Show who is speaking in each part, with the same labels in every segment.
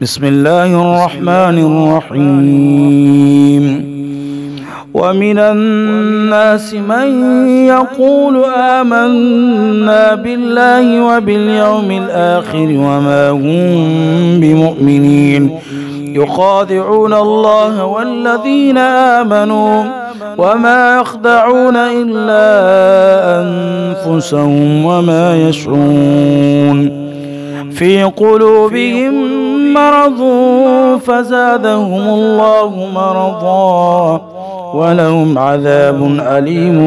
Speaker 1: بسم الله الرحمن الرحيم. ومن الناس من يقول آمنا بالله وباليوم الآخر وما هم بمؤمنين يخادعون الله والذين آمنوا وما يخدعون إلا أنفسهم وما يشعرون. في قلوبهم مرض فزادهم الله مرضا ولهم عذاب أليم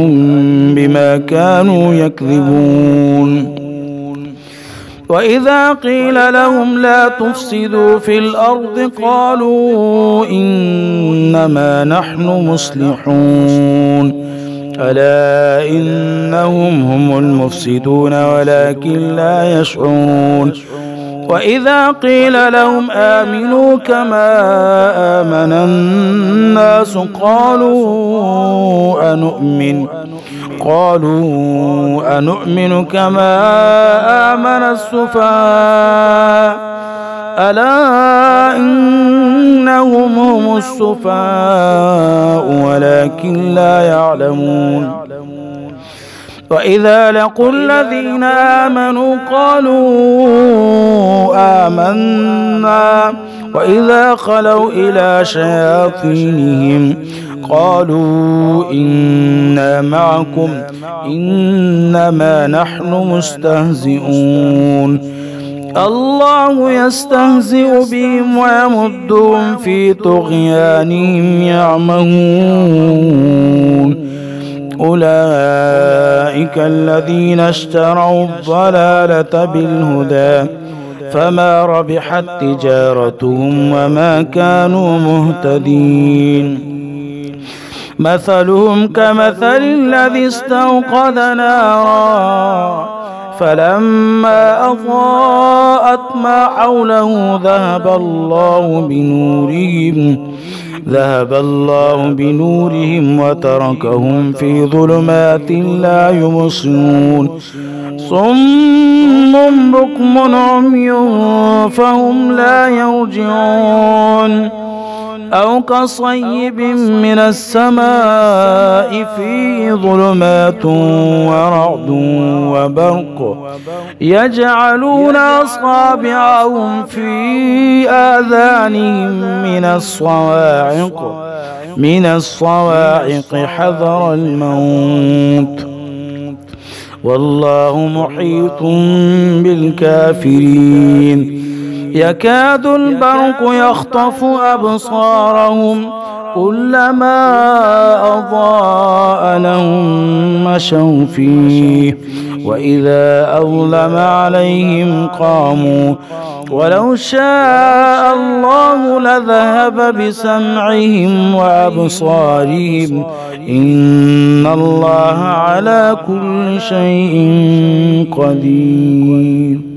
Speaker 1: بما كانوا يكذبون. وإذا قيل لهم لا تفسدوا في الأرض قالوا إنما نحن مصلحون ألا إنهم هم المفسدون ولكن لا يشعرون. وإذا قيل لهم آمنوا كما آمن الناس قالوا أنؤمن كما آمن السفهاء ألا إنهم هم السفهاء ولكن لا يعلمون. وإذا لقوا الذين آمنوا قالوا آمنا وإذا خلوا إلى شياطينهم قالوا إنا معكم إنما نحن مستهزئون. الله يستهزئ بهم ويمدهم في طغيانهم يعمهون. أولئك الذين اشتروا الضلالة بالهدى فما ربحت تجارتهم وما كانوا مهتدين. مثلهم كمثل الذي استوقد نارا فلما أضاءت ما حوله ذهب الله بنورهم وتركهم في ظلمات لا يبصرون. صم بكم عمي فهم لا يرجعون. أو كصيب من السماء فيه ظلمات ورعد وبرق يجعلون أصابعهم في آذانهم من الصواعق حذر الموت والله محيط بالكافرين. يكاد البرق يخطف أبصارهم كلما أضاء لهم مشوا فيه وإذا أظلم عليهم قاموا ولو شاء الله لذهب بسمعهم وأبصارهم إن الله على كل شيء قدير.